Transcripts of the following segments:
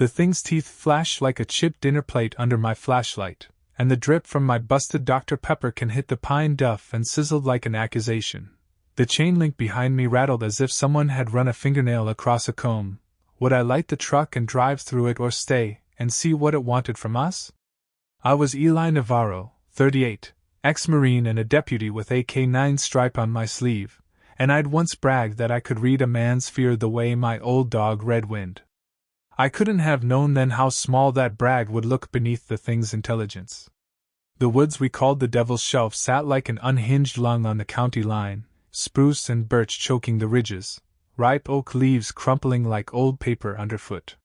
The thing's teeth flashed like a chipped dinner plate under my flashlight, and the drip from my busted Dr. Pepper can hit the pine duff and sizzled like an accusation. The chain link behind me rattled as if someone had run a fingernail across a comb. Would I light the truck and drive through it or stay and see what it wanted from us? I was Eli Navarro, 38, ex-Marine and a deputy with a K9 stripe on my sleeve, and I'd once bragged that I could read a man's fear the way my old dog Red Wind. I couldn't have known then how small that brag would look beneath the thing's intelligence. The woods we called the Devil's Shelf sat like an unhinged lung on the county line, spruce and birch choking the ridges, ripe oak leaves crumpling like old paper underfoot.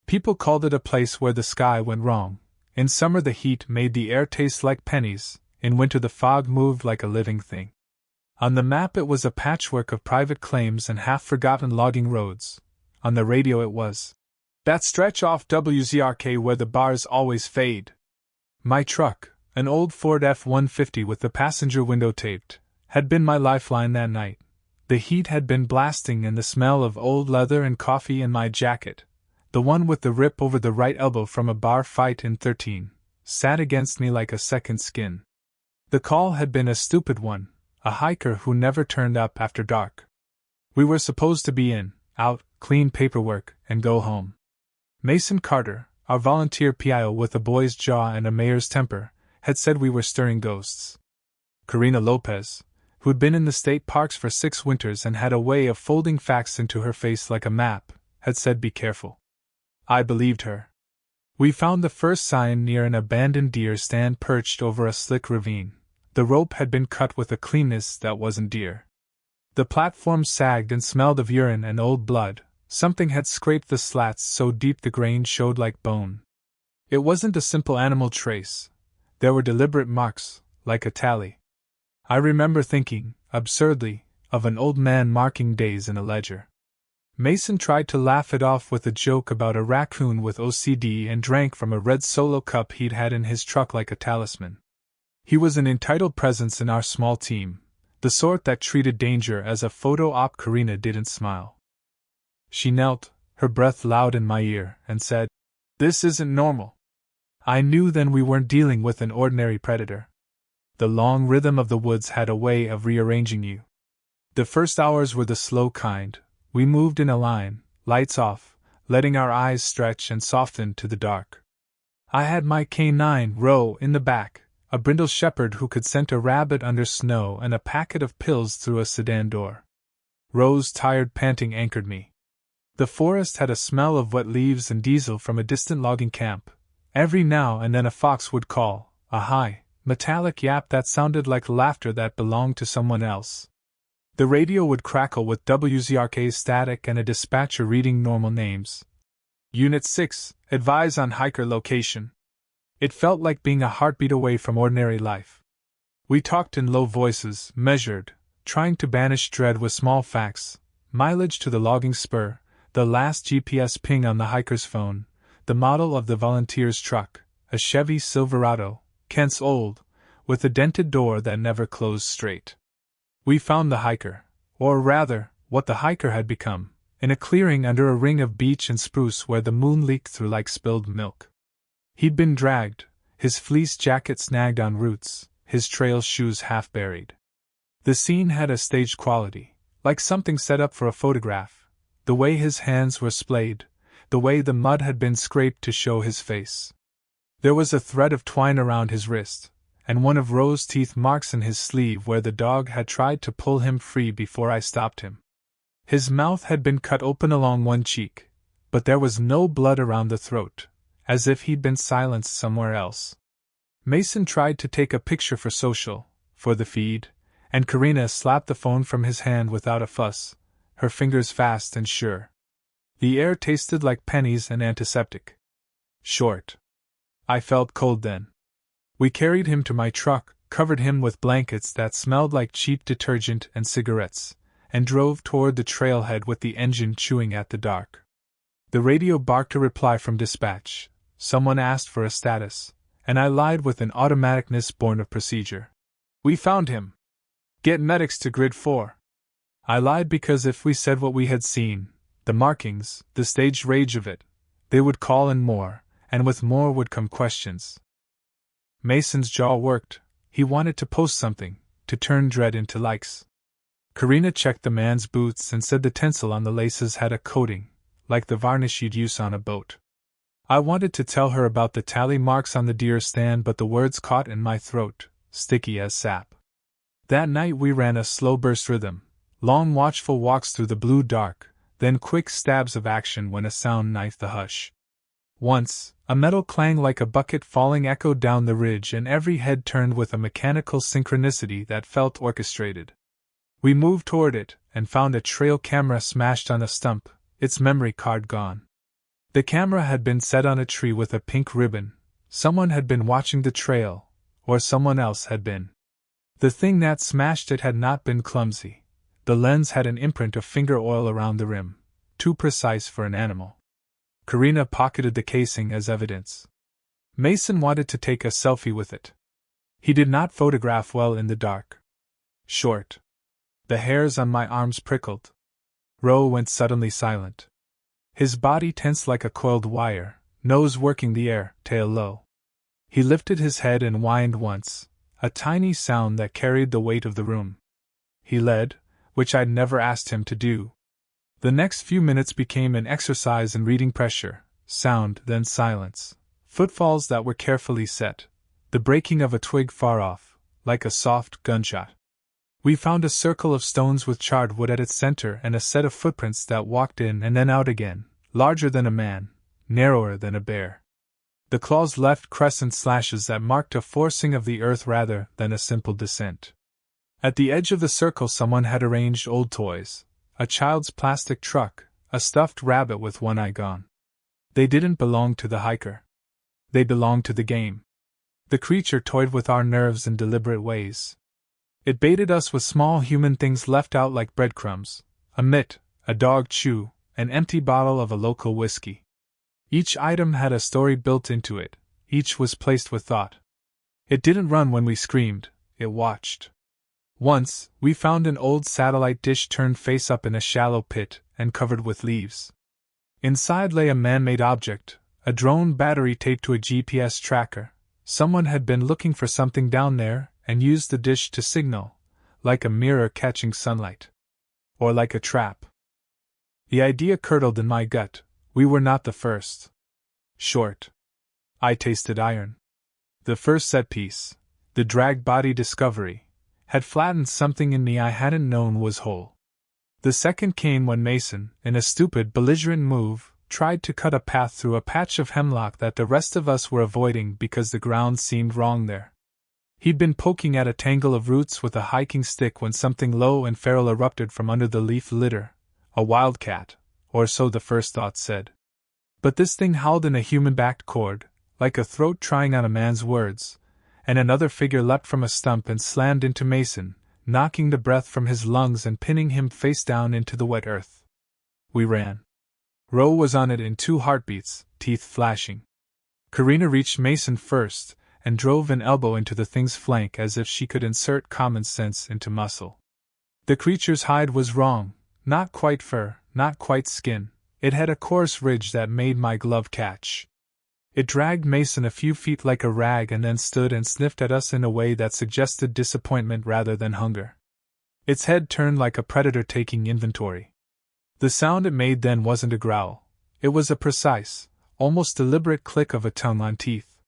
People called it a place where the sky went wrong. In summer the heat made the air taste like pennies, in winter the fog moved like a living thing. On the map it was a patchwork of private claims and half-forgotten logging roads. On the radio it was that stretch off WZRK where the bars always fade. My truck, an old Ford F-150 with the passenger window taped, had been my lifeline that night. The heat had been blasting and the smell of old leather and coffee in my jacket, the one with the rip over the right elbow from a bar fight in 13, sat against me like a second skin. The call had been a stupid one, a hiker who never turned up after dark. We were supposed to be in, out, clean paperwork, and go home. Mason Carter, our volunteer PIO with a boy's jaw and a mayor's temper, had said we were stirring ghosts. Karina Lopez, who'd been in the state parks for 6 winters and had a way of folding facts into her face like a map, had said be careful. I believed her. We found the first sign near an abandoned deer stand perched over a slick ravine. The rope had been cut with a cleanness that wasn't deer. The platform sagged and smelled of urine and old blood. Something had scraped the slats so deep the grain showed like bone. It wasn't a simple animal trace. There were deliberate marks, like a tally. I remember thinking, absurdly, of an old man marking days in a ledger. Mason tried to laugh it off with a joke about a raccoon with OCD and drank from a red Solo cup he'd had in his truck like a talisman. He was an entitled presence in our small team, the sort that treated danger as a photo op. Karina didn't smile. She knelt, her breath loud in my ear, and said, "This isn't normal." I knew then we weren't dealing with an ordinary predator. The long rhythm of the woods had a way of rearranging you. The first hours were the slow kind. We moved in a line, lights off, letting our eyes stretch and soften to the dark. I had my K9 Row in the back, a brindle shepherd who could scent a rabbit under snow and a packet of pills through a sedan door. Row's tired panting anchored me. The forest had a smell of wet leaves and diesel from a distant logging camp. Every now and then a fox would call, a high, metallic yap that sounded like laughter that belonged to someone else. The radio would crackle with WZRK static and a dispatcher reading normal names. Unit 6, advise on hiker location. It felt like being a heartbeat away from ordinary life. We talked in low voices, measured, trying to banish dread with small facts, mileage to the logging spur, the last GPS ping on the hiker's phone, the model of the volunteer's truck, a Chevy Silverado, Kent's old, with a dented door that never closed straight. We found the hiker, or rather, what the hiker had become, in a clearing under a ring of beech and spruce where the moon leaked through like spilled milk. He'd been dragged, his fleece jacket snagged on roots, his trail shoes half buried. The scene had a staged quality, like something set up for a photograph, the way his hands were splayed, the way the mud had been scraped to show his face. There was a thread of twine around his wrist, and one of Rose's teeth marks in his sleeve where the dog had tried to pull him free before I stopped him. His mouth had been cut open along one cheek, but there was no blood around the throat, as if he'd been silenced somewhere else. Mason tried to take a picture for social, for the feed, and Karina slapped the phone from his hand without a fuss, her fingers fast and sure. The air tasted like pennies and antiseptic. Short. I felt cold then. We carried him to my truck, covered him with blankets that smelled like cheap detergent and cigarettes, and drove toward the trailhead with the engine chewing at the dark. The radio barked a reply from dispatch. Someone asked for a status, and I lied with an automaticness born of procedure. We found him. Get medics to grid 4. I lied because if we said what we had seen, the markings, the staged rage of it, They would call in more, and with more would come questions. Mason's jaw worked. He wanted to post something, to turn dread into likes. Karina checked the man's boots and said the tinsel on the laces had a coating, like the varnish you'd use on a boat. I wanted to tell her about the tally marks on the deer stand, but the words caught in my throat, sticky as sap. That night we ran a slow burst rhythm, long watchful walks through the blue dark, then quick stabs of action when a sound knifed the hush. Once, a metal clang like a bucket falling echoed down the ridge, and every head turned with a mechanical synchronicity that felt orchestrated. We moved toward it, and found a trail camera smashed on a stump, its memory card gone. The camera had been set on a tree with a pink ribbon. Someone had been watching the trail, or someone else had been. The thing that smashed it had not been clumsy. The lens had an imprint of finger oil around the rim, too precise for an animal. Karina pocketed the casing as evidence. Mason wanted to take a selfie with it. He did not photograph well in the dark. Short. The hairs on my arms prickled. Ro went suddenly silent. His body tense like a coiled wire, nose working the air, tail low. He lifted his head and whined once, a tiny sound that carried the weight of the room. He led, which I'd never asked him to do. The next few minutes became an exercise in reading pressure, sound, then silence, footfalls that were carefully set, the breaking of a twig far off, like a soft gunshot. We found a circle of stones with charred wood at its center and a set of footprints that walked in and then out again, larger than a man, narrower than a bear. The claws left crescent slashes that marked a forcing of the earth rather than a simple descent. At the edge of the circle someone had arranged old toys, a child's plastic truck, a stuffed rabbit with one eye gone. They didn't belong to the hiker. They belonged to the game. The creature toyed with our nerves in deliberate ways. It baited us with small human things left out like breadcrumbs, a mitt, a dog chew, an empty bottle of a local whiskey. Each item had a story built into it, each was placed with thought. It didn't run when we screamed, it watched. Once, we found an old satellite dish turned face up in a shallow pit and covered with leaves. Inside lay a man-made object, a drone battery taped to a GPS tracker. Someone had been looking for something down there and used the dish to signal, like a mirror catching sunlight. Or like a trap. The idea curdled in my gut. We were not the first. Short. I tasted iron. The first set piece, the drag body discovery, had flattened something in me I hadn't known was whole. The second came when Mason, in a stupid, belligerent move, tried to cut a path through a patch of hemlock that the rest of us were avoiding because the ground seemed wrong there. He'd been poking at a tangle of roots with a hiking stick when something low and feral erupted from under the leaf litter, a wildcat, or so the first thought said. But this thing howled in a human-backed chord, like a throat trying on a man's words, and another figure leapt from a stump and slammed into Mason, knocking the breath from his lungs and pinning him face down into the wet earth. We ran. Ro was on it in 2 heartbeats, teeth flashing. Karina reached Mason first, and drove an elbow into the thing's flank as if she could insert common sense into muscle. The creature's hide was wrong, not quite fur, not quite skin, it had a coarse ridge that made my glove catch. It dragged Mason a few feet like a rag and then stood and sniffed at us in a way that suggested disappointment rather than hunger. Its head turned like a predator taking inventory. The sound it made then wasn't a growl, it was a precise, almost deliberate click of a tongue on teeth.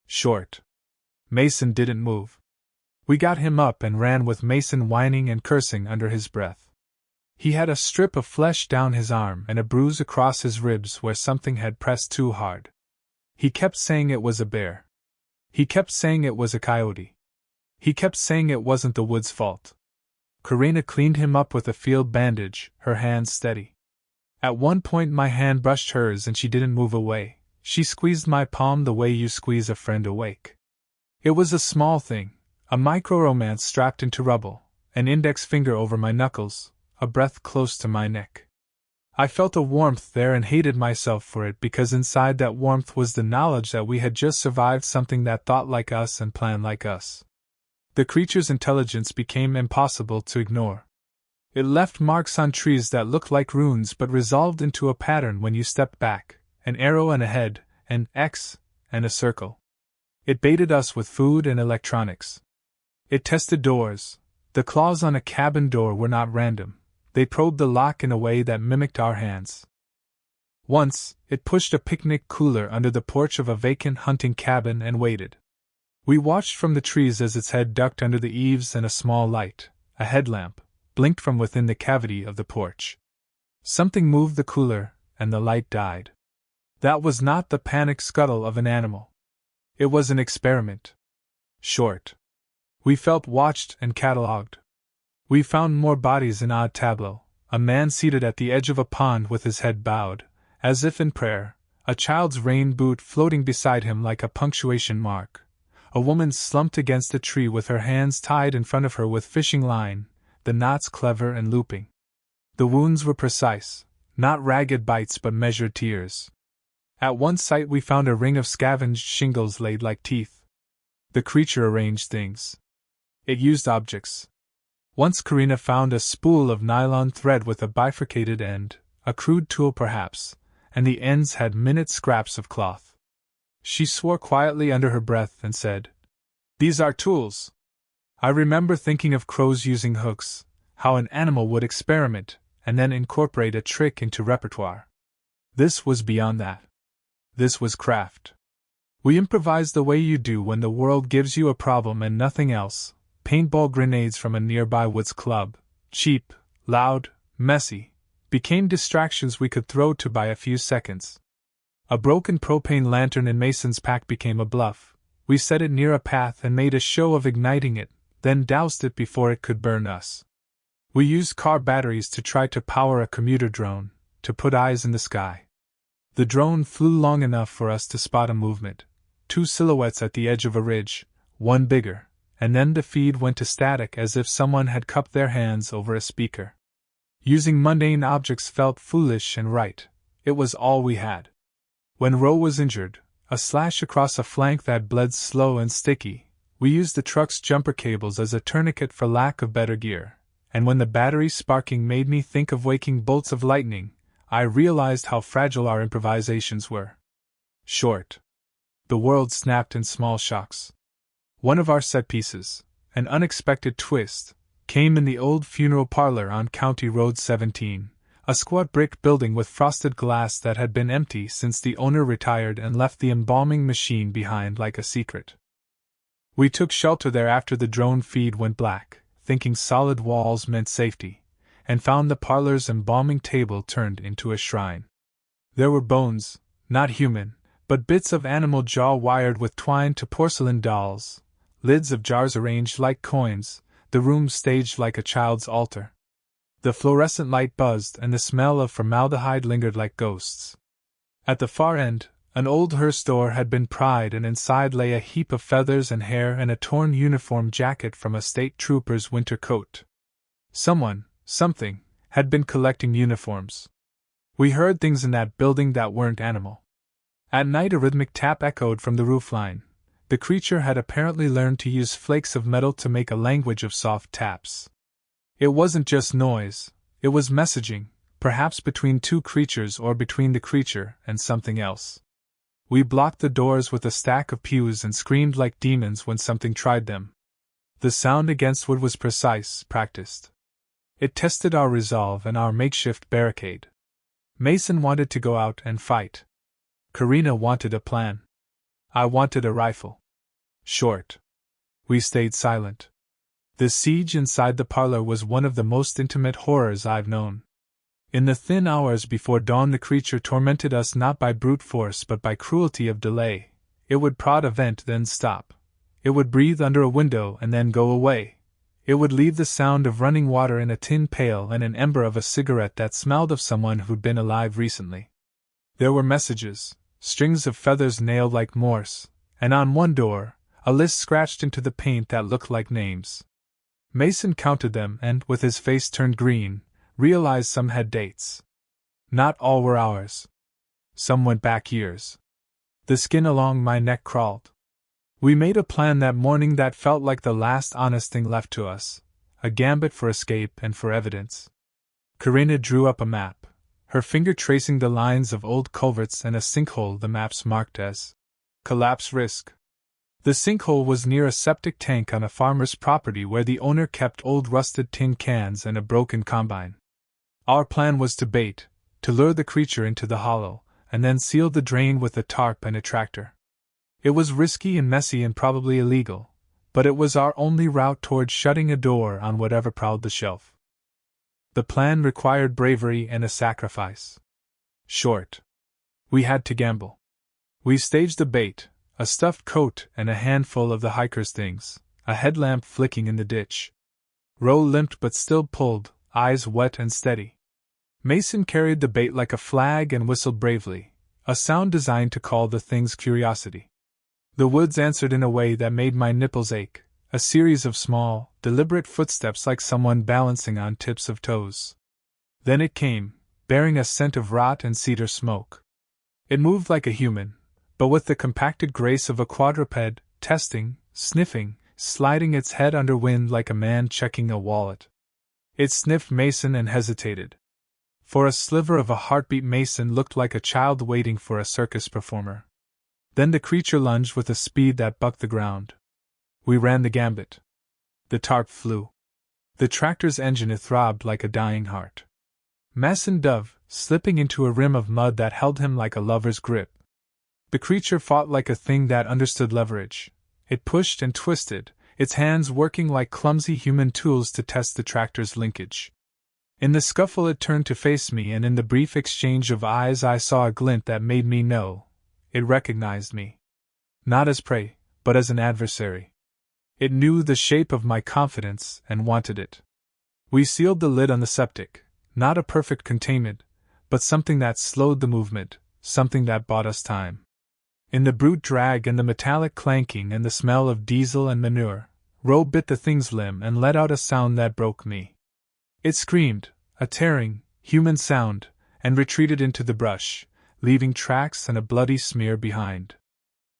Short. Mason didn't move. We got him up and ran with Mason whining and cursing under his breath. He had a strip of flesh down his arm and a bruise across his ribs where something had pressed too hard. He kept saying it was a bear. He kept saying it was a coyote. He kept saying it wasn't the wood's fault. Karina cleaned him up with a field bandage, her hands steady. At one point my hand brushed hers and she didn't move away. She squeezed my palm the way you squeeze a friend awake. It was a small thing, a micro-romance strapped into rubble, an index finger over my knuckles, a breath close to my neck. I felt a warmth there and hated myself for it because inside that warmth was the knowledge that we had just survived something that thought like us and planned like us. The creature's intelligence became impossible to ignore. It left marks on trees that looked like runes but resolved into a pattern when you stepped back, an arrow and a head, an X, and a circle. It baited us with food and electronics. It tested doors. The claws on a cabin door were not random. They probed the lock in a way that mimicked our hands. Once, it pushed a picnic cooler under the porch of a vacant hunting cabin and waited. We watched from the trees as its head ducked under the eaves and a small light, a headlamp, blinked from within the cavity of the porch. Something moved the cooler, and the light died. That was not the panic scuttle of an animal. It was an experiment. Short. We felt watched and catalogued. We found more bodies in odd tableau, a man seated at the edge of a pond with his head bowed, as if in prayer, a child's rain boot floating beside him like a punctuation mark, a woman slumped against a tree with her hands tied in front of her with fishing line, the knots clever and looping. The wounds were precise, not ragged bites but measured tears. At one site we found a ring of scavenged shingles laid like teeth. The creature arranged things. It used objects. Once Karina found a spool of nylon thread with a bifurcated end, a crude tool perhaps, and the ends had minute scraps of cloth. She swore quietly under her breath and said, "These are tools." I remember thinking of crows using hooks, how an animal would experiment, and then incorporate a trick into repertoire. This was beyond that. This was craft. We improvised the way you do when the world gives you a problem and nothing else. Paintball grenades from a nearby woods club, cheap, loud, messy, became distractions we could throw to buy a few seconds. A broken propane lantern in Mason's pack became a bluff. We set it near a path and made a show of igniting it, then doused it before it could burn us. We used car batteries to try to power a commuter drone, to put eyes in the sky. The drone flew long enough for us to spot a movement, two silhouettes at the edge of a ridge, one bigger, and then the feed went to static as if someone had cupped their hands over a speaker. Using mundane objects felt foolish and right. It was all we had. When Roe was injured, a slash across a flank that bled slow and sticky, we used the truck's jumper cables as a tourniquet for lack of better gear, and when the battery sparking made me think of waking bolts of lightning, I realized how fragile our improvisations were. Short. The world snapped in small shocks. One of our set pieces, an unexpected twist, came in the old funeral parlor on County Road 17, a squat brick building with frosted glass that had been empty since the owner retired and left the embalming machine behind like a secret. We took shelter there after the drone feed went black, thinking solid walls meant safety, and found the parlor's embalming table turned into a shrine. There were bones, not human, but bits of animal jaw wired with twine to porcelain dolls, lids of jars arranged like coins, the room staged like a child's altar. The fluorescent light buzzed and the smell of formaldehyde lingered like ghosts. At the far end, an old hearse door had been pried and inside lay a heap of feathers and hair and a torn uniform jacket from a state trooper's winter coat. Someone, something, had been collecting uniforms. We heard things in that building that weren't animal. At night a rhythmic tap echoed from the roofline. The creature had apparently learned to use flakes of metal to make a language of soft taps. It wasn't just noise, it was messaging, perhaps between two creatures or between the creature and something else. We blocked the doors with a stack of pews and screamed like demons when something tried them. The sound against wood was precise, practiced. It tested our resolve and our makeshift barricade. Mason wanted to go out and fight. Karina wanted a plan. I wanted a rifle. Short. We stayed silent. The siege inside the parlor was one of the most intimate horrors I've known. In the thin hours before dawn the creature tormented us not by brute force but by cruelty of delay. It would prod a vent then stop. It would breathe under a window and then go away. It would leave the sound of running water in a tin pail and an ember of a cigarette that smelled of someone who'd been alive recently. There were messages, strings of feathers nailed like Morse, and on one door, a list scratched into the paint that looked like names. Mason counted them and, with his face turned green, realized some had dates. Not all were ours. Some went back years. The skin along my neck crawled. We made a plan that morning that felt like the last honest thing left to us, a gambit for escape and for evidence. Karina drew up a map. her finger tracing the lines of old culverts and a sinkhole the maps marked as collapse risk. The sinkhole was near a septic tank on a farmer's property where the owner kept old rusted tin cans and a broken combine. Our plan was to lure the creature into the hollow, and then seal the drain with a tarp and a tractor. It was risky and messy and probably illegal, but it was our only route towards shutting a door on whatever prowled the shelf. The plan required bravery and a sacrifice. Short. We had to gamble. We staged a bait, a stuffed coat and a handful of the hiker's things, a headlamp flicking in the ditch. Roe limped but still pulled, eyes wet and steady. Mason carried the bait like a flag and whistled bravely, a sound designed to call the thing's curiosity. The woods answered in a way that made my nipples ache, a series of small, deliberate footsteps like someone balancing on tips of toes. Then it came, bearing a scent of rot and cedar smoke. It moved like a human, but with the compacted grace of a quadruped, testing, sniffing, sliding its head under wind like a man checking a wallet. It sniffed Mason and hesitated. For a sliver of a heartbeat, Mason looked like a child waiting for a circus performer. Then the creature lunged with a speed that bucked the ground. We ran the gambit. The tarp flew. The tractor's engine throbbed like a dying heart. Mason dove, slipping into a rim of mud that held him like a lover's grip. The creature fought like a thing that understood leverage. It pushed and twisted, its hands working like clumsy human tools to test the tractor's linkage. In the scuffle it turned to face me, and in the brief exchange of eyes I saw a glint that made me know. It recognized me. Not as prey, but as an adversary. It knew the shape of my confidence and wanted it. We sealed the lid on the septic, not a perfect containment, but something that slowed the movement, something that bought us time. In the brute drag and the metallic clanking and the smell of diesel and manure, Roe bit the thing's limb and let out a sound that broke me. It screamed, a tearing, human sound, and retreated into the brush, leaving tracks and a bloody smear behind.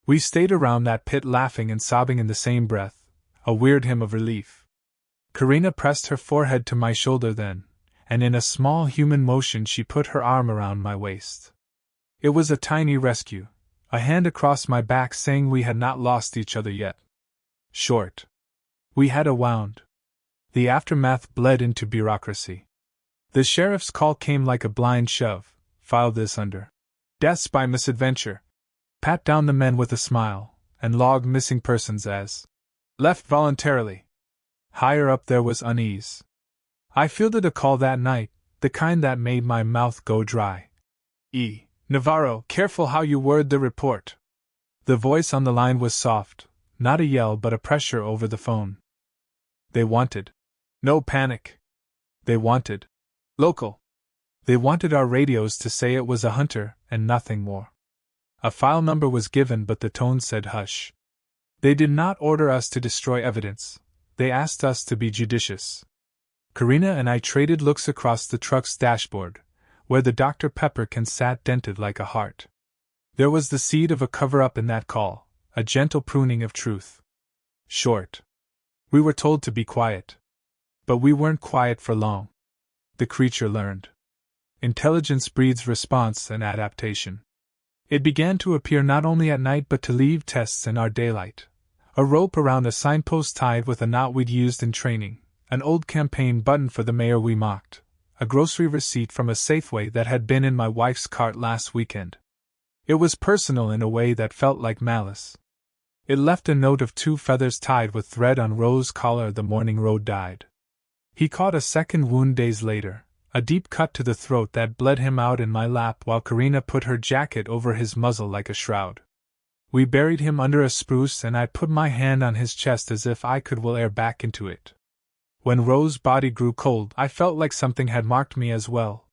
We stayed around that pit laughing and sobbing in the same breath, a weird hymn of relief. Karina pressed her forehead to my shoulder then, and in a small human motion she put her arm around my waist. It was a tiny rescue, a hand across my back saying we had not lost each other yet. Short. We had a wound. The aftermath bled into bureaucracy. The sheriff's call came like a blind shove. File this under deaths by misadventure. Pat down the men with a smile, and log missing persons as left voluntarily. Higher up there was unease. I fielded a call that night, the kind that made my mouth go dry. Navarro, careful how you word the report. The voice on the line was soft, not a yell but a pressure over the phone. They wanted no panic. They wanted local. They wanted our radios to say it was a hunter and nothing more. A file number was given, but the tone said hush. They did not order us to destroy evidence. They asked us to be judicious. Karina and I traded looks across the truck's dashboard, where the Dr. Pepper can sat dented like a heart. There was the seed of a cover-up in that call, a gentle pruning of truth. Short. We were told to be quiet. But we weren't quiet for long. The creature learned. Intelligence breeds response and adaptation. It began to appear not only at night but to leave tests in our daylight. A rope around a signpost tied with a knot we'd used in training, an old campaign button for the mayor we mocked, a grocery receipt from a Safeway that had been in my wife's cart last weekend. It was personal in a way that felt like malice. It left a note of 2 feathers tied with thread on Roe's collar the morning Roe died. He caught a second wound days later, a deep cut to the throat that bled him out in my lap while Karina put her jacket over his muzzle like a shroud. We buried him under a spruce and I put my hand on his chest as if I could will air back into it. When Roe's body grew cold, I felt like something had marked me as well.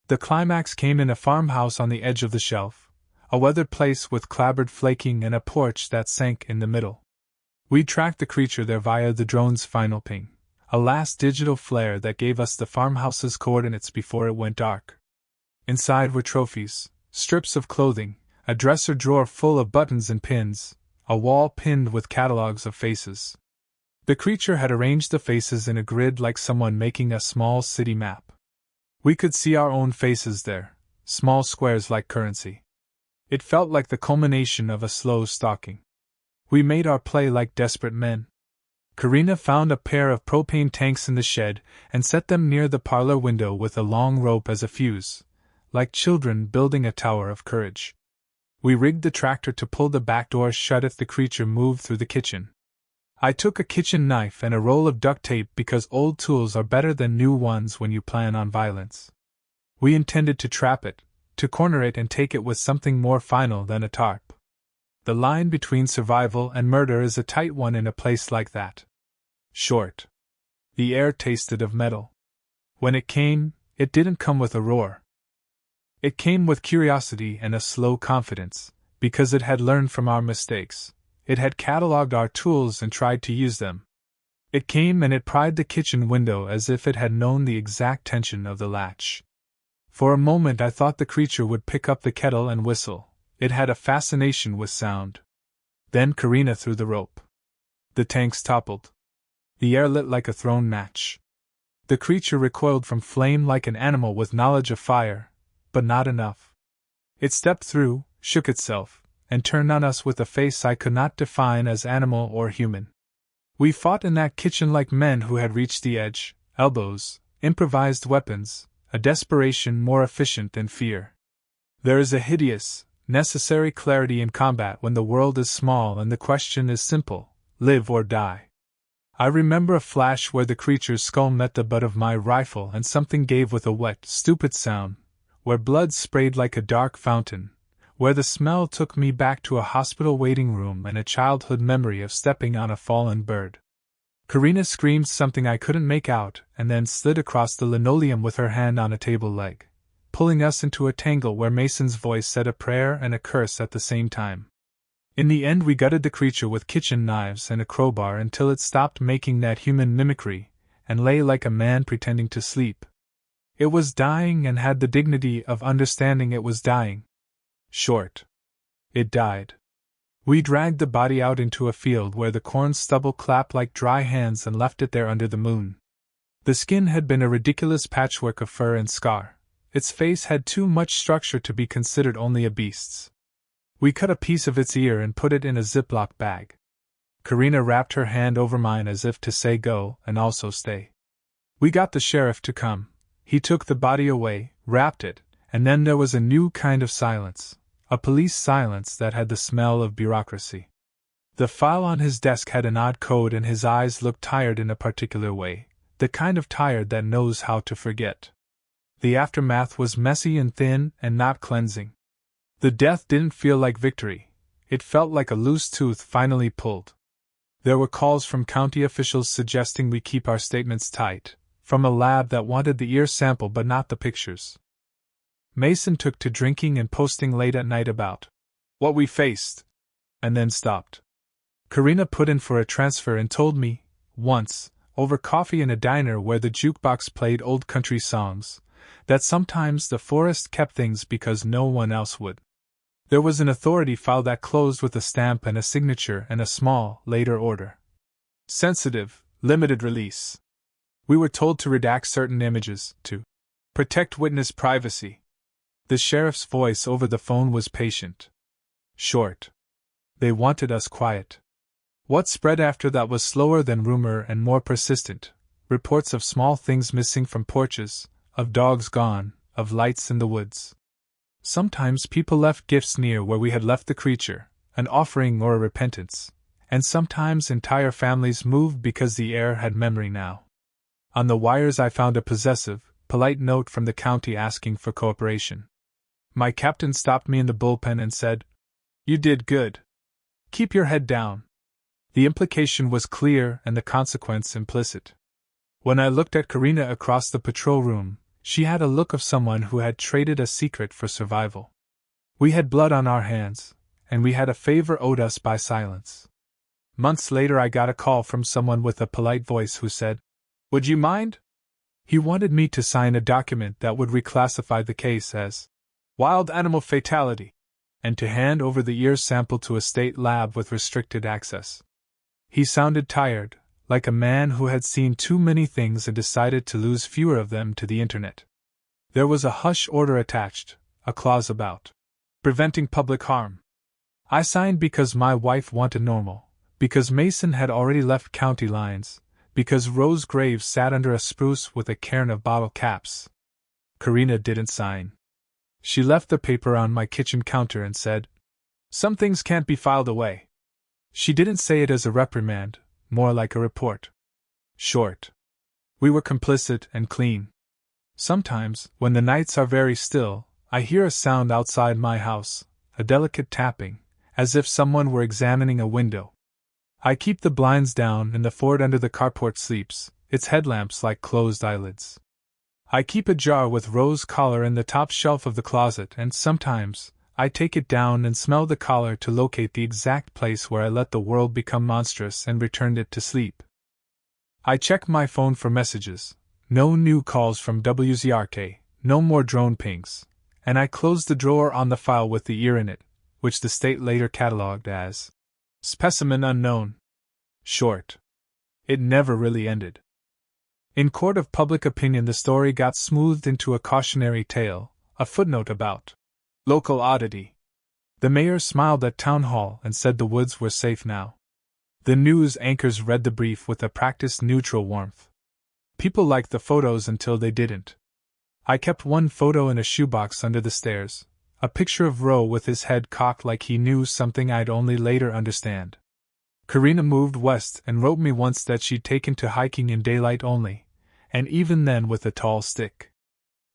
The climax came in a farmhouse on the edge of the shelf, a weathered place with clapboard flaking and a porch that sank in the middle. We tracked the creature there via the drone's final ping, a last digital flare that gave us the farmhouse's coordinates before it went dark. Inside were trophies, strips of clothing, a dresser drawer full of buttons and pins, a wall pinned with catalogs of faces. The creature had arranged the faces in a grid like someone making a small city map. We could see our own faces there, small squares like currency. It felt like the culmination of a slow stalking. We made our play like desperate men. Karina found a pair of propane tanks in the shed and set them near the parlor window with a long rope as a fuse, like children building a tower of courage. We rigged the tractor to pull the back door shut if the creature moved through the kitchen. I took a kitchen knife and a roll of duct tape because old tools are better than new ones when you plan on violence. We intended to trap it, to corner it and take it with something more final than a tarp. The line between survival and murder is a tight one in a place like that. Short. The air tasted of metal. When it came, it didn't come with a roar. It came with curiosity and a slow confidence, because it had learned from our mistakes. It had catalogued our tools and tried to use them. It came and it pried the kitchen window as if it had known the exact tension of the latch. For a moment I thought the creature would pick up the kettle and whistle. It had a fascination with sound. Then Karina threw the rope. The tanks toppled. The air lit like a thrown match. The creature recoiled from flame like an animal with knowledge of fire, but not enough. It stepped through, shook itself, and turned on us with a face I could not define as animal or human. We fought in that kitchen like men who had reached the edge, elbows, improvised weapons, a desperation more efficient than fear. There is a hideous, necessary clarity in combat when the world is small and the question is simple: live or die. I remember a flash where the creature's skull met the butt of my rifle and something gave with a wet, stupid sound, where blood sprayed like a dark fountain, where the smell took me back to a hospital waiting room and a childhood memory of stepping on a fallen bird. Karina screamed something I couldn't make out and then slid across the linoleum with her hand on a table leg, pulling us into a tangle where Mason's voice said a prayer and a curse at the same time. In the end we gutted the creature with kitchen knives and a crowbar until it stopped making that human mimicry, and lay like a man pretending to sleep. It was dying and had the dignity of understanding it was dying. Short. It died. We dragged the body out into a field where the corn stubble clapped like dry hands and left it there under the moon. The skin had been a ridiculous patchwork of fur and scar. Its face had too much structure to be considered only a beast's. We cut a piece of its ear and put it in a Ziploc bag. Karina wrapped her hand over mine as if to say go and also stay. We got the sheriff to come. He took the body away, wrapped it, and then there was a new kind of silence, a police silence that had the smell of bureaucracy. The file on his desk had an odd code and his eyes looked tired in a particular way, the kind of tired that knows how to forget. The aftermath was messy and thin and not cleansing. The death didn't feel like victory, it felt like a loose tooth finally pulled. There were calls from county officials suggesting we keep our statements tight, from a lab that wanted the ear sample but not the pictures. Mason took to drinking and posting late at night about what we faced, and then stopped. Karina put in for a transfer and told me, once, over coffee in a diner where the jukebox played old country songs, that sometimes the forest kept things because no one else would. There was an authority file that closed with a stamp and a signature and a small, later order. Sensitive, limited release. We were told to redact certain images, to protect witness privacy. The sheriff's voice over the phone was patient. Short. They wanted us quiet. What spread after that was slower than rumor and more persistent. Reports of small things missing from porches, of dogs gone, of lights in the woods. Sometimes people left gifts near where we had left the creature, an offering or a repentance, and sometimes entire families moved because the air had memory now. On the wires I found a possessive, polite note from the county asking for cooperation. My captain stopped me in the bullpen and said, "You did good. Keep your head down." The implication was clear and the consequence implicit. When I looked at Karina across the patrol room, she had a look of someone who had traded a secret for survival. We had blood on our hands, and we had a favor owed us by silence. Months later I got a call from someone with a polite voice who said, "Would you mind?" He wanted me to sign a document that would reclassify the case as wild animal fatality, and to hand over the ear sample to a state lab with restricted access. He sounded tired, like a man who had seen too many things and decided to lose fewer of them to the internet. There was a hush order attached, a clause about preventing public harm. I signed because my wife wanted normal, because Mason had already left county lines, because Rose Graves sat under a spruce with a cairn of bottle caps. Karina didn't sign. She left the paper on my kitchen counter and said, "Some things can't be filed away." She didn't say it as a reprimand, more like a report. Short. We were complicit and clean. Sometimes, when the nights are very still, I hear a sound outside my house, a delicate tapping, as if someone were examining a window. I keep the blinds down and the Ford under the carport sleeps, its headlamps like closed eyelids. I keep a jar with rose collar in the top shelf of the closet, and sometimes I take it down and smell the collar to locate the exact place where I let the world become monstrous and returned it to sleep. I check my phone for messages. No new calls from WZRK, no more drone pings, and I close the drawer on the file with the ear in it, which the state later catalogued as specimen unknown. Short. It never really ended. In court of public opinion, the story got smoothed into a cautionary tale, a footnote about local oddity. The mayor smiled at town hall and said the woods were safe now. The news anchors read the brief with a practiced neutral warmth. People liked the photos until they didn't. I kept one photo in a shoebox under the stairs, a picture of Roe with his head cocked like he knew something I'd only later understand. Karina moved west and wrote me once that she'd taken to hiking in daylight only, and even then with a tall stick.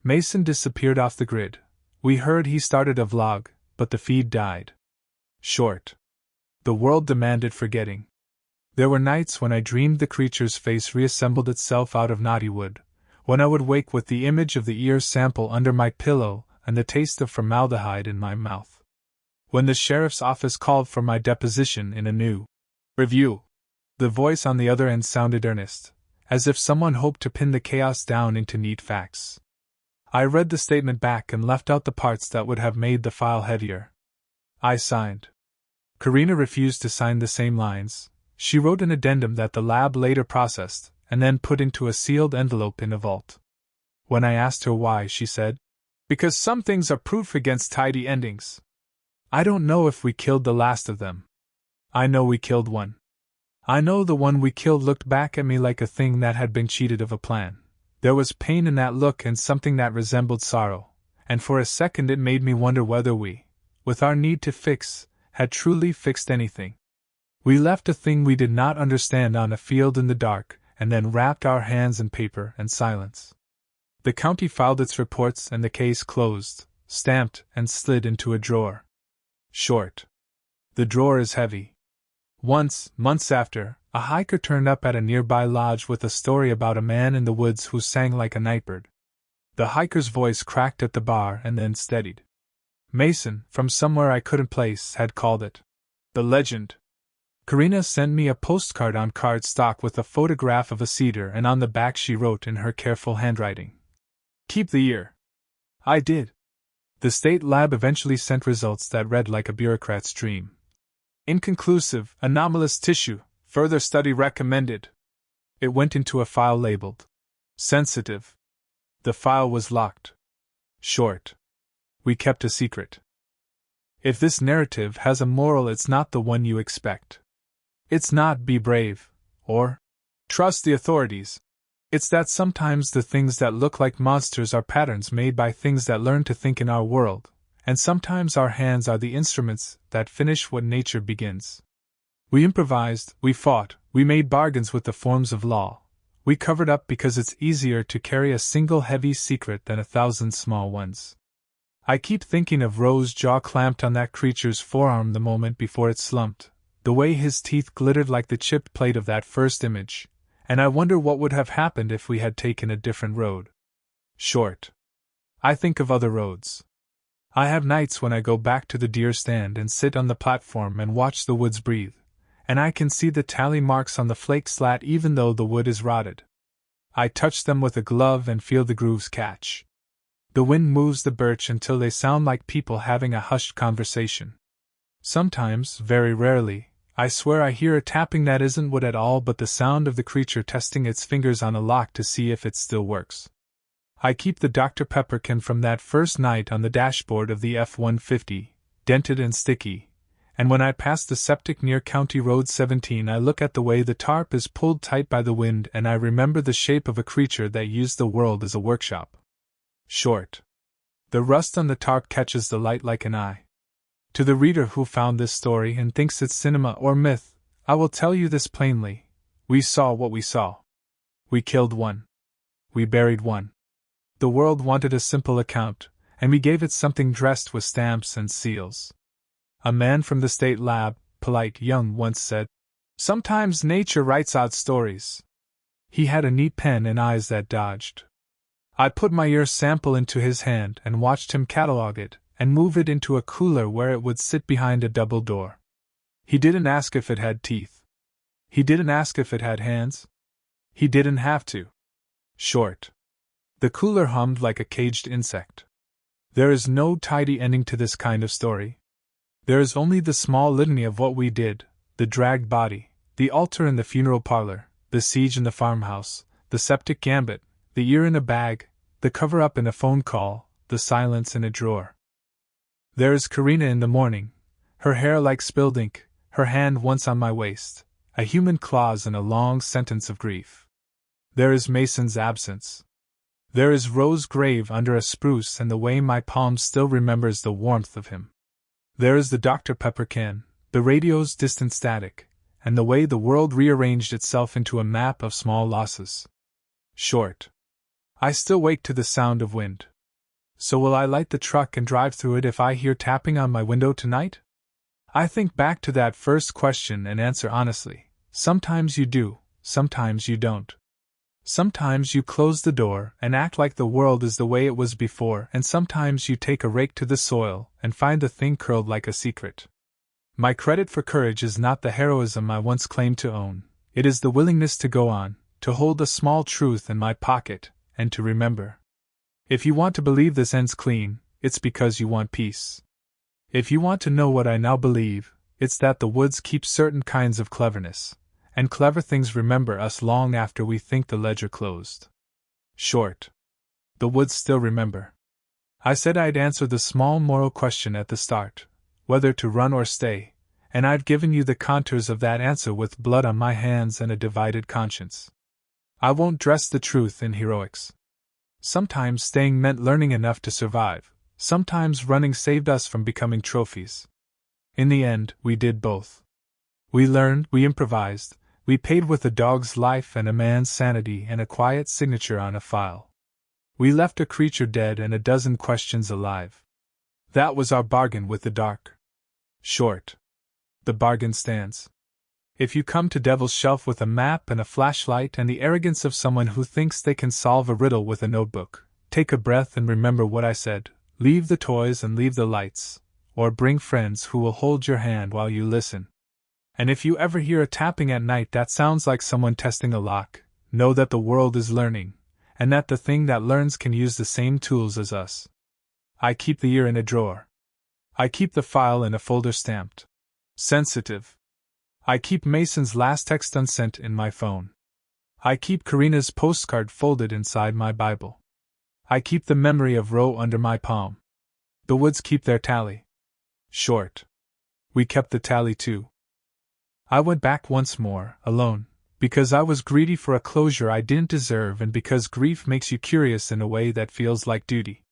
Mason disappeared off the grid. We heard he started a vlog, but the feed died. Short. The world demanded forgetting. There were nights when I dreamed the creature's face reassembled itself out of knotty wood, when I would wake with the image of the ear sample under my pillow and the taste of formaldehyde in my mouth. When the sheriff's office called for my deposition in a new review, the voice on the other end sounded earnest, as if someone hoped to pin the chaos down into neat facts. I read the statement back and left out the parts that would have made the file heavier. I signed. Karina refused to sign the same lines. She wrote an addendum that the lab later processed, and then put into a sealed envelope in a vault. When I asked her why, she said, "Because some things are proof against tidy endings. I don't know if we killed the last of them. I know we killed one. I know the one we killed looked back at me like a thing that had been cheated of a plan. There was pain in that look and something that resembled sorrow, and for a second it made me wonder whether we, with our need to fix, had truly fixed anything. We left a thing we did not understand on a field in the dark, and then wrapped our hands in paper and silence. The county filed its reports and the case closed, stamped, and slid into a drawer. Short. The drawer is heavy. Once, months after, a hiker turned up at a nearby lodge with a story about a man in the woods who sang like a nightbird. The hiker's voice cracked at the bar and then steadied. Mason, from somewhere I couldn't place, had called it the legend. Karina sent me a postcard on cardstock with a photograph of a cedar, and on the back she wrote in her careful handwriting, "Keep the ear." I did. The state lab eventually sent results that read like a bureaucrat's dream. Inconclusive, anomalous tissue, further study recommended. It went into a file labeled sensitive. The file was locked. Short. We kept a secret. If this narrative has a moral, it's not the one you expect. It's not be brave, or trust the authorities. It's that sometimes the things that look like monsters are patterns made by things that learn to think in our world, and sometimes our hands are the instruments that finish what nature begins. We improvised, we fought, we made bargains with the forms of law. We covered up because it's easier to carry a single heavy secret than 1,000 small ones. I keep thinking of Roe's jaw clamped on that creature's forearm the moment before it slumped, the way his teeth glittered like the chipped plate of that first image, and I wonder what would have happened if we had taken a different road. Short. I think of other roads. I have nights when I go back to the deer stand and sit on the platform and watch the woods breathe, and I can see the tally marks on the flake slat even though the wood is rotted. I touch them with a glove and feel the grooves catch. The wind moves the birch until they sound like people having a hushed conversation. Sometimes, very rarely, I swear I hear a tapping that isn't wood at all but the sound of the creature testing its fingers on a lock to see if it still works. I keep the Dr. Pepper can from that first night on the dashboard of the F-150, dented and sticky, and when I pass the septic near County Road 17 I look at the way the tarp is pulled tight by the wind and I remember the shape of a creature that used the world as a workshop. Short. The rust on the tarp catches the light like an eye. To the reader who found this story and thinks it's cinema or myth, I will tell you this plainly. We saw what we saw. We killed one. We buried one. The world wanted a simple account, and we gave it something dressed with stamps and seals. A man from the state lab, polite young, once said, "Sometimes nature writes out stories." He had a neat pen and eyes that dodged. I put my ear sample into his hand and watched him catalog it and move it into a cooler where it would sit behind a double door. He didn't ask if it had teeth. He didn't ask if it had hands. He didn't have to. Short. The cooler hummed like a caged insect. There is no tidy ending to this kind of story. There is only the small litany of what we did, the dragged body, the altar in the funeral parlor, the siege in the farmhouse, the septic gambit, the ear in a bag, the cover-up in a phone call, the silence in a drawer. There is Karina in the morning, her hair like spilled ink, her hand once on my waist, a human clause in a long sentence of grief. There is Mason's absence. There is Rose's grave under a spruce and the way my palm still remembers the warmth of him. There is the Dr. Pepper can, the radio's distant static, and the way the world rearranged itself into a map of small losses. Short. I still wake to the sound of wind. So will I light the truck and drive through it if I hear tapping on my window tonight? I think back to that first question and answer honestly. Sometimes you do, sometimes you don't. Sometimes you close the door and act like the world is the way it was before, and sometimes you take a rake to the soil and find the thing curled like a secret. My credit for courage is not the heroism I once claimed to own, it is the willingness to go on, to hold a small truth in my pocket, and to remember. If you want to believe this ends clean, it's because you want peace. If you want to know what I now believe, it's that the woods keep certain kinds of cleverness, and clever things remember us long after we think the ledger closed. Short. The woods still remember. I said I'd answer the small moral question at the start, whether to run or stay, and I've given you the contours of that answer with blood on my hands and a divided conscience. I won't dress the truth in heroics. Sometimes staying meant learning enough to survive, sometimes running saved us from becoming trophies. In the end, we did both. We learned, we improvised, we paid with a dog's life and a man's sanity and a quiet signature on a file. We left a creature dead and a dozen questions alive. That was our bargain with the dark. Short. The bargain stands. If you come to Devil's Shelf with a map and a flashlight and the arrogance of someone who thinks they can solve a riddle with a notebook, take a breath and remember what I said. Leave the toys and leave the lights, or bring friends who will hold your hand while you listen. And if you ever hear a tapping at night that sounds like someone testing a lock, know that the world is learning, and that the thing that learns can use the same tools as us. I keep the ear in a drawer. I keep the file in a folder stamped sensitive. I keep Mason's last text unsent in my phone. I keep Karina's postcard folded inside my Bible. I keep the memory of Roe under my palm. The woods keep their tally. Short. We kept the tally too. I went back once more, alone, because I was greedy for a closure I didn't deserve and because grief makes you curious in a way that feels like duty.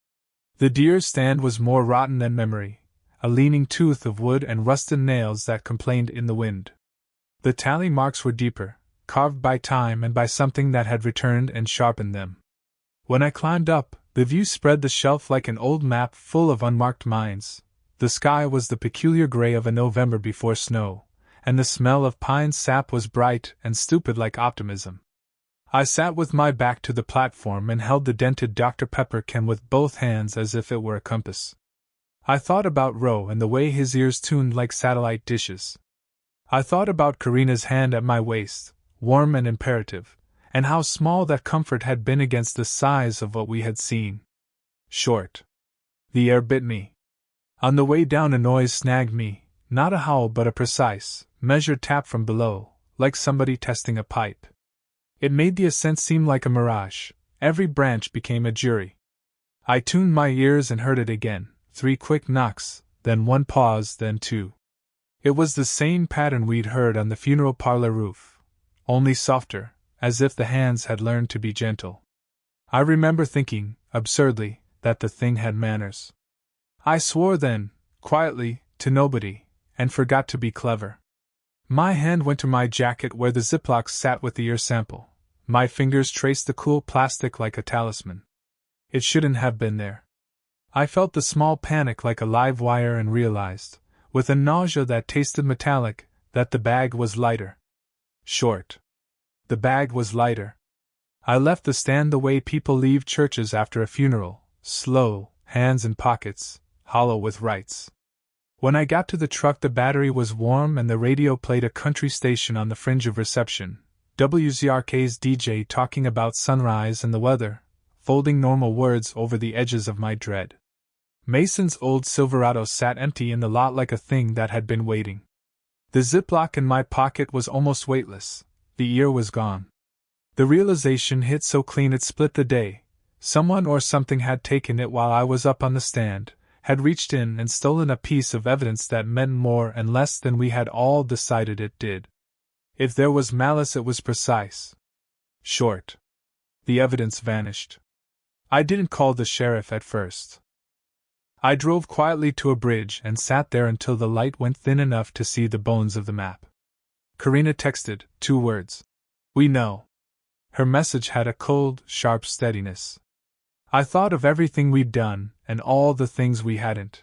The deer stand was more rotten than memory, a leaning tooth of wood and rusted nails that complained in the wind. The tally marks were deeper, carved by time and by something that had returned and sharpened them. When I climbed up, the view spread the shelf like an old map full of unmarked mines. The sky was the peculiar gray of a November before snow, and the smell of pine sap was bright and stupid like optimism. I sat with my back to the platform and held the dented Dr. Pepper can with both hands as if it were a compass. I thought about Roe and the way his ears tuned like satellite dishes. I thought about Karina's hand at my waist, warm and imperative, and how small that comfort had been against the size of what we had seen. Short. The air bit me. On the way down a noise snagged me, not a howl but a precise, measured tap from below, like somebody testing a pipe. It made the ascent seem like a mirage, Every branch became a jury. I tuned my ears and heard it again, 3 quick knocks, then 1 pause, then 2. It was the same pattern we'd heard on the funeral parlor roof, only softer, as if the hands had learned to be gentle. I remember thinking, absurdly, that the thing had manners. I swore then, quietly, to nobody, and forgot to be clever. My hand went to my jacket where the ziplock sat with the ear sample. My fingers traced the cool plastic like a talisman. It shouldn't have been there. I felt the small panic like a live wire and realized, with a nausea that tasted metallic, that the bag was lighter. Short. The bag was lighter. I left the stand the way people leave churches after a funeral, slow, hands in pockets, hollow with rites. When I got to the truck, the battery was warm and the radio played a country station on the fringe of reception, WZRK's DJ talking about sunrise and the weather, folding normal words over the edges of my dread. Mason's old Silverado sat empty in the lot like a thing that had been waiting. The ziplock in my pocket was almost weightless. The ear was gone. The realization hit so clean it split the day. Someone or something had taken it while I was up on the stand, had reached in and stolen a piece of evidence that meant more and less than we had all decided it did. If there was malice, it was precise. Short. The evidence vanished. I didn't call the sheriff at first. I drove quietly to a bridge and sat there until the light went thin enough to see the bones of the map. Karina texted, 2 words. We know. Her message had a cold, sharp steadiness. I thought of everything we'd done, and all the things we hadn't.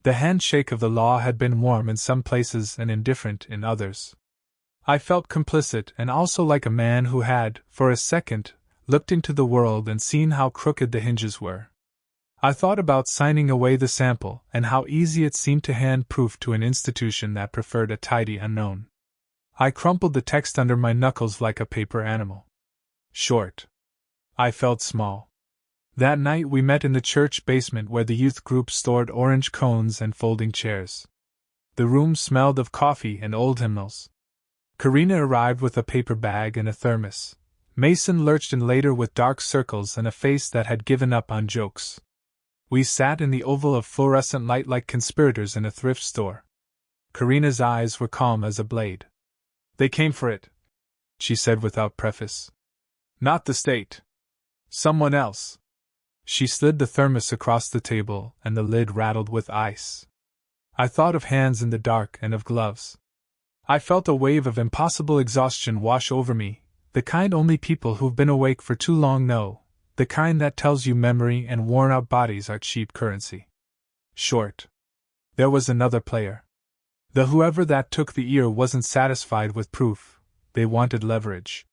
The handshake of the law had been warm in some places and indifferent in others. I felt complicit and also like a man who had, for a second, looked into the world and seen how crooked the hinges were. I thought about signing away the sample and how easy it seemed to hand proof to an institution that preferred a tidy unknown. I crumpled the text under my knuckles like a paper animal. Short. I felt small. That night we met in the church basement where the youth group stored orange cones and folding chairs. The room smelled of coffee and old hymnals. Karina arrived with a paper bag and a thermos. Mason lurched in later with dark circles and a face that had given up on jokes. We sat in the oval of fluorescent light like conspirators in a thrift store. Karina's eyes were calm as a blade. They came for it, she said without preface. Not the state. Someone else. She slid the thermos across the table, and the lid rattled with ice. I thought of hands in the dark and of gloves. I felt a wave of impossible exhaustion wash over me, the kind only people who've been awake for too long know, the kind that tells you memory and worn-out bodies are cheap currency. Short. There was another player. The whoever that took the ear wasn't satisfied with proof, they wanted leverage.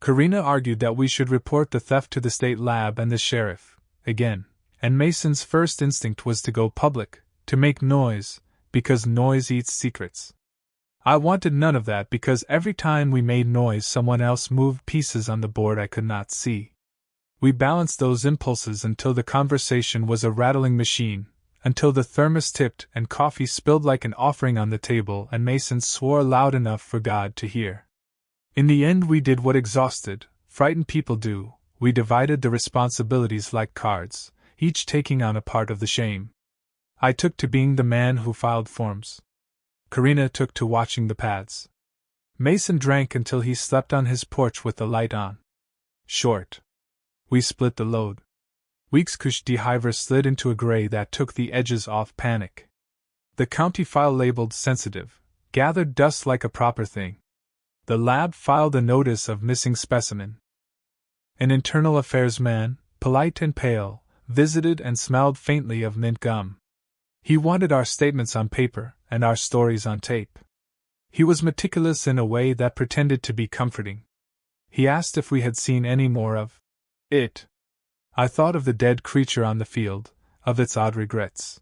Karina argued that we should report the theft to the state lab and the sheriff, again, and Mason's first instinct was to go public, to make noise, because noise eats secrets. I wanted none of that because every time we made noise someone else moved pieces on the board I could not see. We balanced those impulses until the conversation was a rattling machine, until the thermos tipped and coffee spilled like an offering on the table and Mason swore loud enough for God to hear. In the end we did what exhausted, frightened people do, we divided the responsibilities like cards, each taking on a part of the shame. I took to being the man who filed forms. Karina took to watching the paths. Mason drank until he slept on his porch with the light on. Short. We split the load. Weeks Kush Dihiver slid into a gray that took the edges off panic. The county file labeled sensitive, gathered dust like a proper thing. The lab filed a notice of missing specimen. An internal affairs man, polite and pale, visited and smelled faintly of mint gum. He wanted our statements on paper and our stories on tape. He was meticulous in a way that pretended to be comforting. He asked if we had seen any more of it. I thought of the dead creature on the field, of its odd regrets.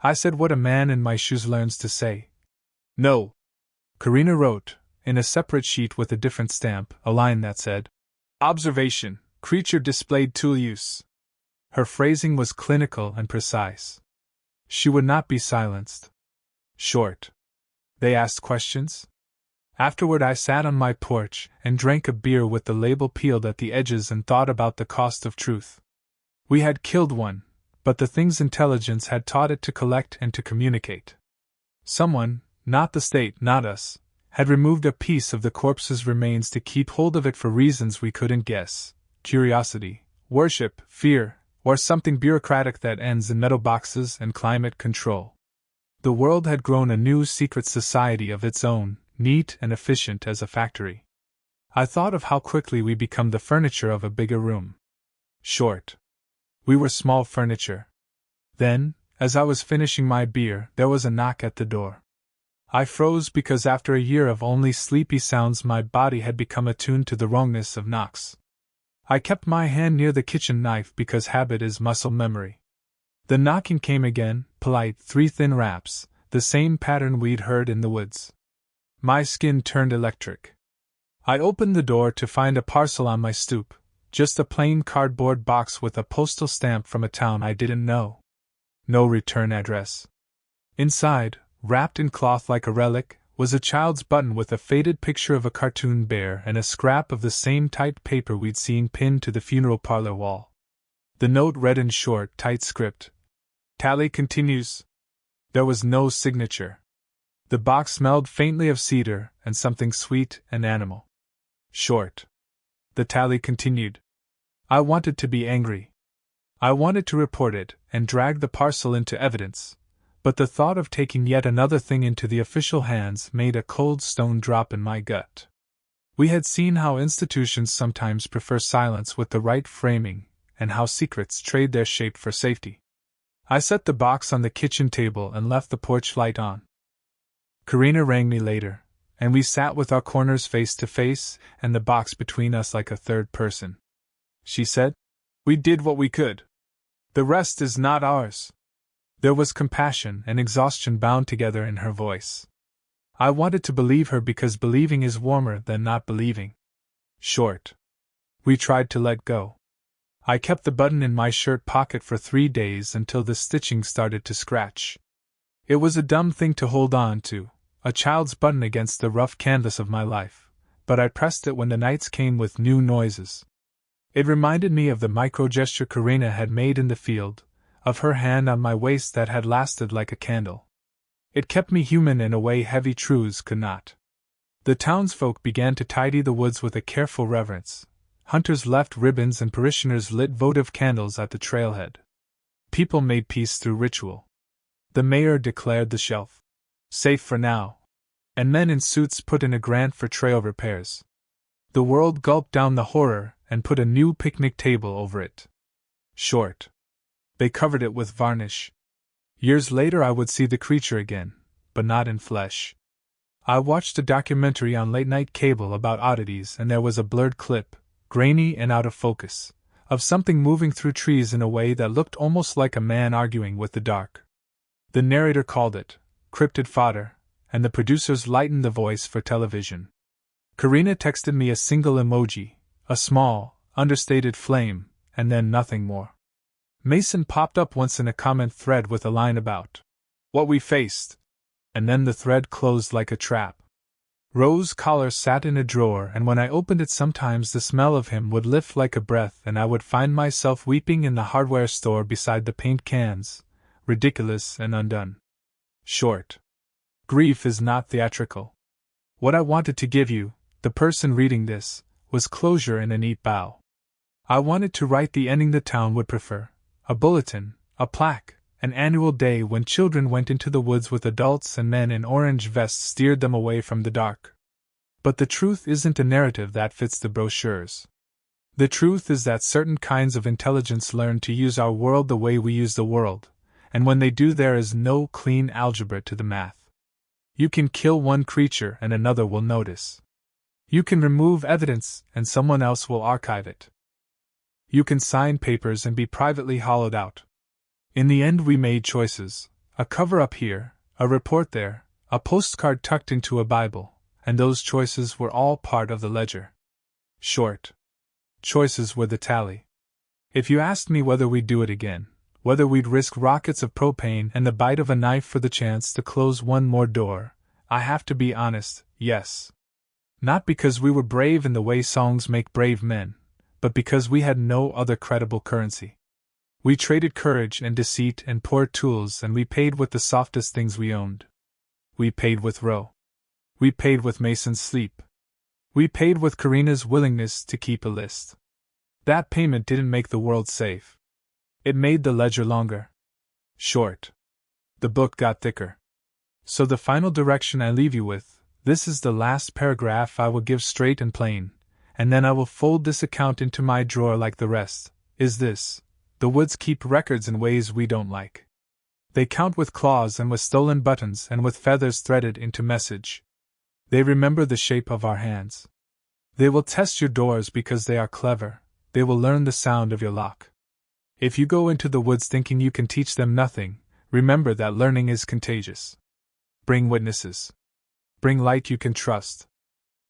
I said what a man in my shoes learns to say. No. Karina wrote, in a separate sheet with a different stamp, a line that said, Observation, creature displayed tool use. Her phrasing was clinical and precise. She would not be silenced. Short. They asked questions? Afterward I sat on my porch and drank a beer with the label peeled at the edges and thought about the cost of truth. We had killed one, but the thing's intelligence had taught it to collect and to communicate. Someone, not the state, not us, had removed a piece of the corpse's remains to keep hold of it for reasons we couldn't guess: curiosity, worship, fear, or something bureaucratic that ends in metal boxes and climate control. The world had grown a new secret society of its own, neat and efficient as a factory. I thought of how quickly we become the furniture of a bigger room. Short. We were small furniture. Then, as I was finishing my beer, there was a knock at the door. I froze because after a year of only sleepy sounds my body had become attuned to the wrongness of knocks. I kept my hand near the kitchen knife because habit is muscle memory. The knocking came again, polite, 3 thin raps, the same pattern we'd heard in the woods. My skin turned electric. I opened the door to find a parcel on my stoop, just a plain cardboard box with a postal stamp from a town I didn't know. No return address. Inside, wrapped in cloth like a relic, was a child's button with a faded picture of a cartoon bear and a scrap of the same typed paper we'd seen pinned to the funeral parlor wall. The note read in short, tight script, "Tally continues." There was no signature. The box smelled faintly of cedar and something sweet and animal. Short. The tally continued. I wanted to be angry. I wanted to report it and drag the parcel into evidence, but the thought of taking yet another thing into the official hands made a cold stone drop in my gut. We had seen how institutions sometimes prefer silence with the right framing, and how secrets trade their shape for safety. I set the box on the kitchen table and left the porch light on. Karina rang me later, and we sat with our corners face to face and the box between us like a third person. She said, "We did what we could. The rest is not ours." There was compassion and exhaustion bound together in her voice. I wanted to believe her because believing is warmer than not believing. Short. We tried to let go. I kept the button in my shirt pocket for 3 days until the stitching started to scratch. It was a dumb thing to hold on to, a child's button against the rough canvas of my life, but I pressed it when the nights came with new noises. It reminded me of the micro-gesture Karina had made in the field, of her hand on my waist that had lasted like a candle. It kept me human in a way heavy truths could not. The townsfolk began to tidy the woods with a careful reverence. Hunters left ribbons and parishioners lit votive candles at the trailhead. People made peace through ritual. The mayor declared the shelf safe for now, and men in suits put in a grant for trail repairs. The world gulped down the horror and put a new picnic table over it. Short. They covered it with varnish. Years later I would see the creature again, but not in flesh. I watched a documentary on late-night cable about oddities, and there was a blurred clip, grainy and out of focus, of something moving through trees in a way that looked almost like a man arguing with the dark. The narrator called it cryptid fodder, and the producers lightened the voice for television. Karina texted me a single emoji, a small, understated flame, and then nothing more. Mason popped up once in a comment thread with a line about what we faced, and then the thread closed like a trap. Rose collar sat in a drawer, and when I opened it sometimes the smell of him would lift like a breath and I would find myself weeping in the hardware store beside the paint cans, ridiculous and undone. Short. Grief is not theatrical. What I wanted to give you, the person reading this, was closure in a neat bow. I wanted to write the ending the town would prefer. A bulletin, a plaque, an annual day when children went into the woods with adults and men in orange vests steered them away from the dark. But the truth isn't a narrative that fits the brochures. The truth is that certain kinds of intelligence learn to use our world the way we use the world, and when they do there is no clean algebra to the math. You can kill one creature and another will notice. You can remove evidence and someone else will archive it. You can sign papers and be privately hollowed out. In the end we made choices, a cover-up here, a report there, a postcard tucked into a Bible, and those choices were all part of the ledger. Short. Choices were the tally. If you asked me whether we'd do it again, whether we'd risk rockets of propane and the bite of a knife for the chance to close one more door, I have to be honest, yes. Not because we were brave in the way songs make brave men, but because we had no other credible currency. We traded courage and deceit and poor tools, and we paid with the softest things we owned. We paid with Roe. We paid with Mason's sleep. We paid with Karina's willingness to keep a list. That payment didn't make the world safe. It made the ledger longer. Short. The book got thicker. So the final direction I leave you with, this is the last paragraph I will give straight and plain, and then I will fold this account into my drawer like the rest, is this: the woods keep records in ways we don't like. They count with claws and with stolen buttons and with feathers threaded into message. They remember the shape of our hands. They will test your doors because they are clever. They will learn the sound of your lock. If you go into the woods thinking you can teach them nothing, remember that learning is contagious. Bring witnesses. Bring light you can trust.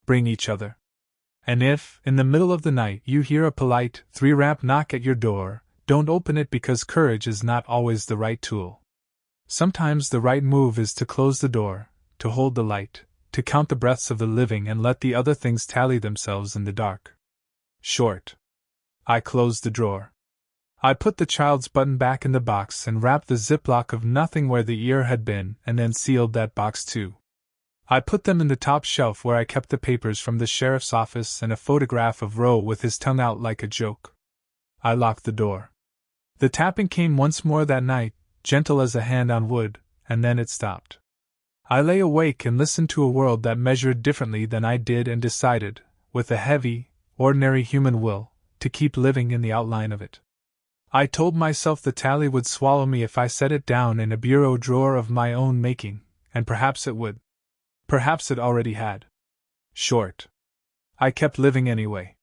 Bring each other. And if, in the middle of the night, you hear a polite, 3-rap knock at your door, don't open it, because courage is not always the right tool. Sometimes the right move is to close the door, to hold the light, to count the breaths of the living and let the other things tally themselves in the dark. Short. I closed the drawer. I put the child's button back in the box and wrapped the ziplock of nothing where the ear had been, and then sealed that box too. I put them in the top shelf where I kept the papers from the sheriff's office and a photograph of Roe with his tongue out like a joke. I locked the door. The tapping came once more that night, gentle as a hand on wood, and then it stopped. I lay awake and listened to a world that measured differently than I did, and decided, with a heavy, ordinary human will, to keep living in the outline of it. I told myself the tally would swallow me if I set it down in a bureau drawer of my own making, and perhaps it would. Perhaps it already had. Short. I kept living anyway.